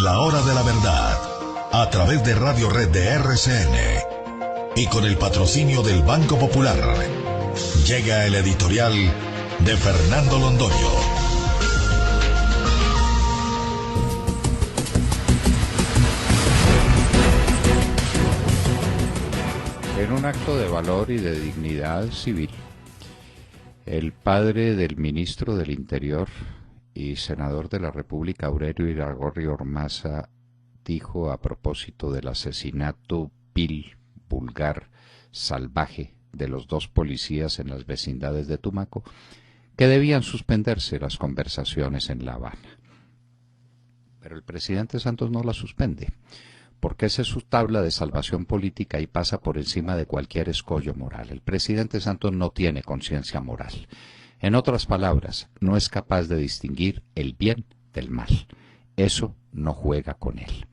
La Hora de la Verdad, a través de Radio Red de RCN y con el patrocinio del Banco Popular, llega el editorial de Fernando Londoño. En un acto de valor y de dignidad civil, el padre del ministro del Interior y senador de la República, Aurelio Iragorri Ormaza, dijo a propósito del asesinato vil, vulgar, salvaje de los dos policías en las vecindades de Tumaco, que debían suspenderse las conversaciones en La Habana. Pero el presidente Santos no la suspende, porque esa es su tabla de salvación política y pasa por encima de cualquier escollo moral. El presidente Santos no tiene conciencia moral. En otras palabras, no es capaz de distinguir el bien del mal. Eso no juega con él.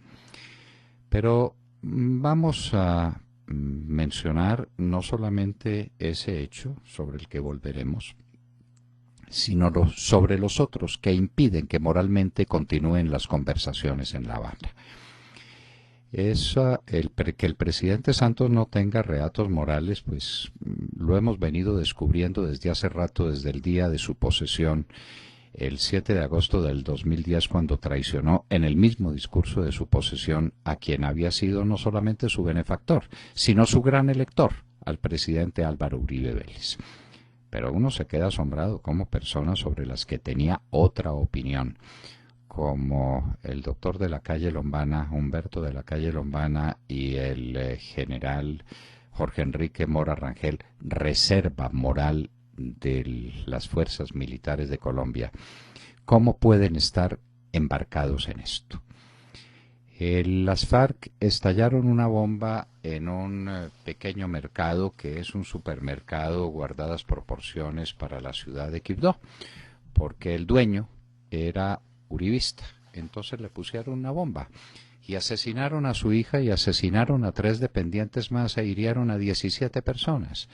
Pero vamos a mencionar no solamente ese hecho sobre el que volveremos, sino sobre los otros que impiden que moralmente continúen las conversaciones en La Habana. Que el presidente Santos no tenga reatos morales, pues lo hemos venido descubriendo desde hace rato, desde el día de su posesión, el 7 de agosto del 2010, cuando traicionó en el mismo discurso de su posesión a quien había sido no solamente su benefactor, sino su gran elector, al presidente Álvaro Uribe Vélez. Pero uno se queda asombrado como personas sobre las que tenía otra opinión, como el doctor de la calle Lombana, Humberto de la calle Lombana, y el general Jorge Enrique Mora Rangel, reserva moral de las fuerzas militares de Colombia, ¿cómo pueden estar embarcados en esto? Las FARC estallaron una bomba en un pequeño mercado que es un supermercado, guardadas proporciones, para la ciudad de Quibdó, porque el dueño era uribista. Entonces le pusieron una bomba y asesinaron a su hija y asesinaron a 3 dependientes más e hirieron a 17 personas.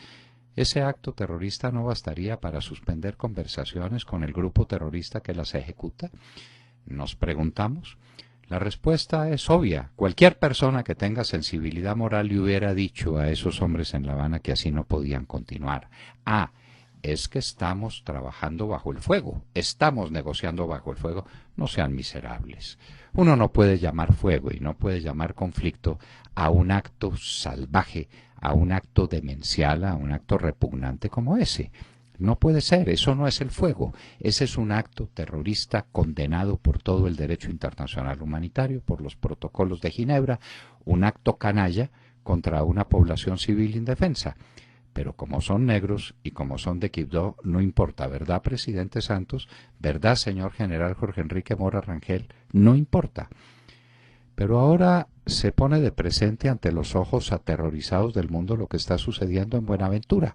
Ese acto terrorista no bastaría para suspender conversaciones con el grupo terrorista que las ejecuta. Nos preguntamos. La respuesta es obvia. Cualquier persona que tenga sensibilidad moral le hubiera dicho a esos hombres en La Habana que así no podían continuar. Es que estamos trabajando bajo el fuego, estamos negociando bajo el fuego. No sean miserables. Uno no puede llamar fuego y no puede llamar conflicto a un acto salvaje, a un acto demencial, a un acto repugnante como ese. No puede ser, eso no es el fuego. Ese es un acto terrorista condenado por todo el derecho internacional humanitario, por los protocolos de Ginebra, un acto canalla contra una población civil indefensa. Pero como son negros y como son de Quibdó, no importa, ¿verdad, presidente Santos? ¿Verdad, señor general Jorge Enrique Mora Rangel? No importa. Pero ahora se pone de presente ante los ojos aterrorizados del mundo lo que está sucediendo en Buenaventura.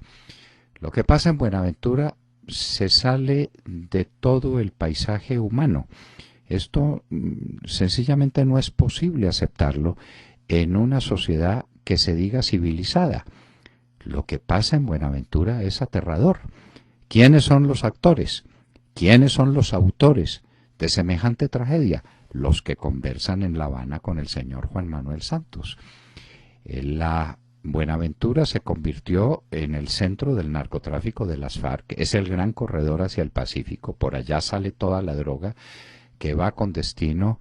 Lo que pasa en Buenaventura se sale de todo el paisaje humano. Esto sencillamente no es posible aceptarlo en una sociedad que se diga civilizada. Lo que pasa en Buenaventura es aterrador. ¿Quiénes son los actores? ¿Quiénes son los autores de semejante tragedia? Los que conversan en La Habana con el señor Juan Manuel Santos. La Buenaventura se convirtió en el centro del narcotráfico de las FARC. Es el gran corredor hacia el Pacífico. Por allá sale toda la droga que va con destino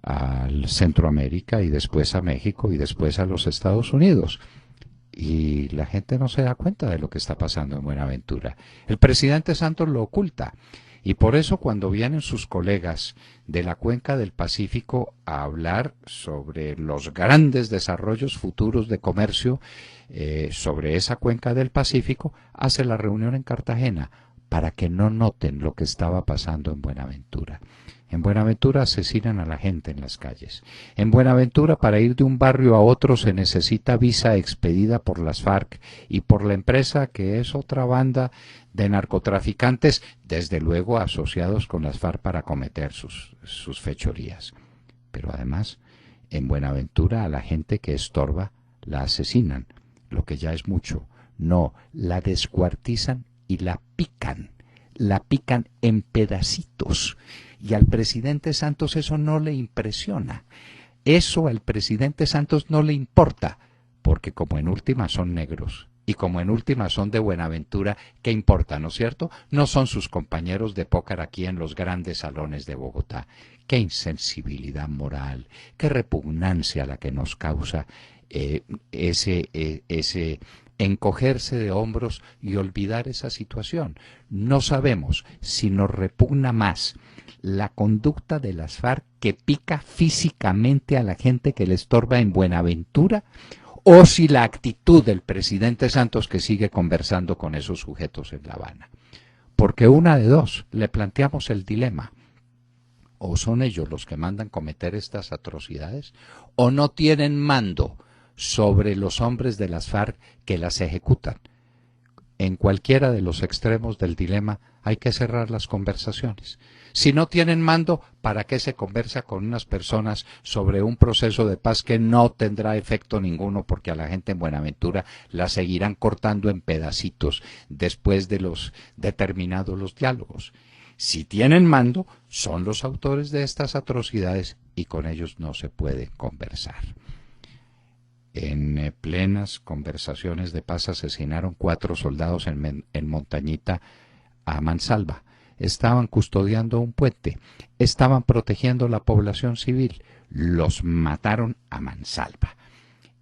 al Centroamérica y después a México y después a los Estados Unidos. Y la gente no se da cuenta de lo que está pasando en Buenaventura. El presidente Santos lo oculta. Y por eso cuando vienen sus colegas de la cuenca del Pacífico a hablar sobre los grandes desarrollos futuros de comercio sobre esa cuenca del Pacífico, hace la reunión en Cartagena para que no noten lo que estaba pasando en Buenaventura. En Buenaventura asesinan a la gente en las calles. En Buenaventura, para ir de un barrio a otro se necesita visa expedida por las FARC y por la empresa, que es otra banda de narcotraficantes, desde luego asociados con las FARC para cometer sus fechorías. Pero además, en Buenaventura a la gente que estorba la asesinan, lo que ya es mucho. No, la descuartizan y la pican. la pican en pedacitos. Y al presidente Santos eso no le impresiona. Eso al presidente Santos no le importa, porque como en última son negros y como en última son de Buenaventura, ¿qué importa, no es cierto? No son sus compañeros de póker aquí en los grandes salones de Bogotá. Qué insensibilidad moral, qué repugnancia la que nos causa ese encogerse de hombros y olvidar esa situación. No sabemos si nos repugna más la conducta de las FARC, que pica físicamente a la gente que le estorba en Buenaventura, o si la actitud del presidente Santos, que sigue conversando con esos sujetos en La Habana. Porque una de dos, le planteamos el dilema: o son ellos los que mandan cometer estas atrocidades, o no tienen mando sobre los hombres de las FARC que las ejecutan. En cualquiera de los extremos del dilema hay que cerrar las conversaciones. Si no tienen mando, ¿para qué se conversa con unas personas sobre un proceso de paz que no tendrá efecto ninguno, porque a la gente en Buenaventura la seguirán cortando en pedacitos después de los determinados los diálogos? Si tienen mando, son los autores de estas atrocidades y con ellos no se puede conversar. En plenas conversaciones de paz asesinaron 4 soldados en Montañita a mansalva. Estaban custodiando un puente, estaban protegiendo la población civil, los mataron a mansalva.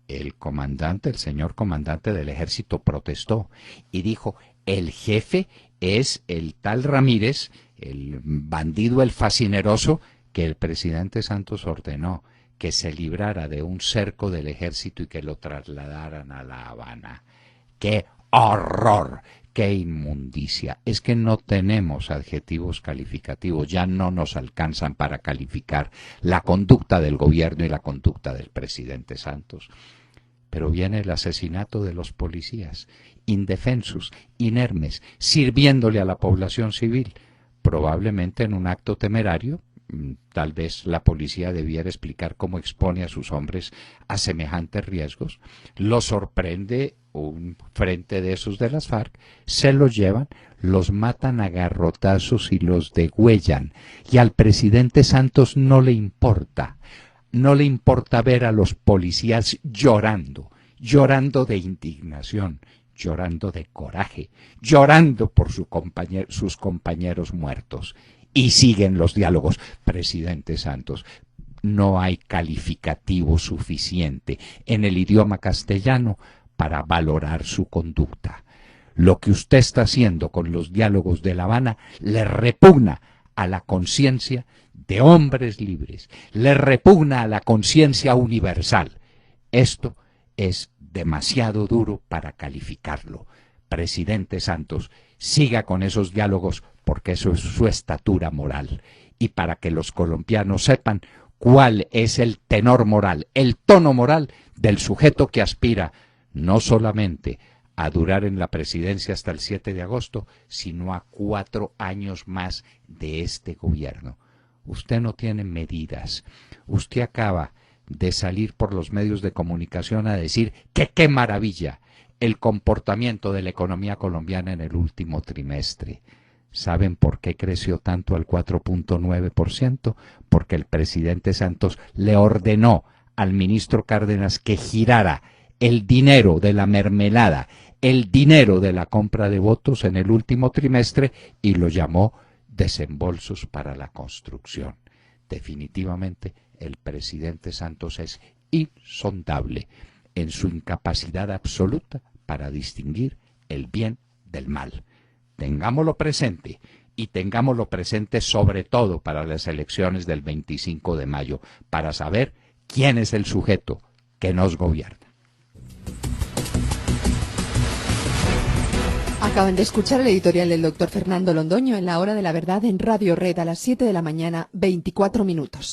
El comandante, el señor comandante del ejército, protestó y dijo: el jefe es el tal Ramírez, el bandido, el fascineroso, que el presidente Santos ordenó que se librara de un cerco del ejército y que lo trasladaran a La Habana. ¡Qué horror! ¡Qué inmundicia! Es que no tenemos adjetivos calificativos, ya no nos alcanzan para calificar la conducta del gobierno y la conducta del presidente Santos. Pero viene el asesinato de los policías, indefensos, inermes, sirviéndole a la población civil, probablemente en un acto temerario. Tal vez la policía debiera explicar cómo expone a sus hombres a semejantes riesgos. Lo sorprende un frente de esos de las FARC, se los llevan, los matan a garrotazos y los degüellan. Y al presidente Santos no le importa ver a los policías llorando de indignación, llorando de coraje, llorando por sus compañeros muertos. Y siguen los diálogos. Presidente Santos, no hay calificativo suficiente en el idioma castellano para valorar su conducta. Lo que usted está haciendo con los diálogos de La Habana le repugna a la conciencia de hombres libres, le repugna a la conciencia universal. Esto es demasiado duro para calificarlo. Presidente Santos, siga con esos diálogos, porque eso es su estatura moral, y para que los colombianos sepan cuál es el tenor moral, el tono moral del sujeto que aspira no solamente a durar en la presidencia hasta el 7 de agosto, sino a 4 años más de este gobierno. Usted no tiene medidas. Usted acaba de salir por los medios de comunicación a decir que qué maravilla el comportamiento de la economía colombiana en el último trimestre. ¿Saben por qué creció tanto al 4.9%? Porque el presidente Santos le ordenó al ministro Cárdenas que girara el dinero de la mermelada, el dinero de la compra de votos en el último trimestre, y lo llamó desembolsos para la construcción. Definitivamente el presidente Santos es insondable en su incapacidad absoluta para distinguir el bien del mal. Tengámoslo presente, y tengámoslo presente sobre todo para las elecciones del 25 de mayo, para saber quién es el sujeto que nos gobierna. Acaban de escuchar el editorial del doctor Fernando Londoño en La Hora de la Verdad en Radio Red a las 7 de la mañana, 24 minutos.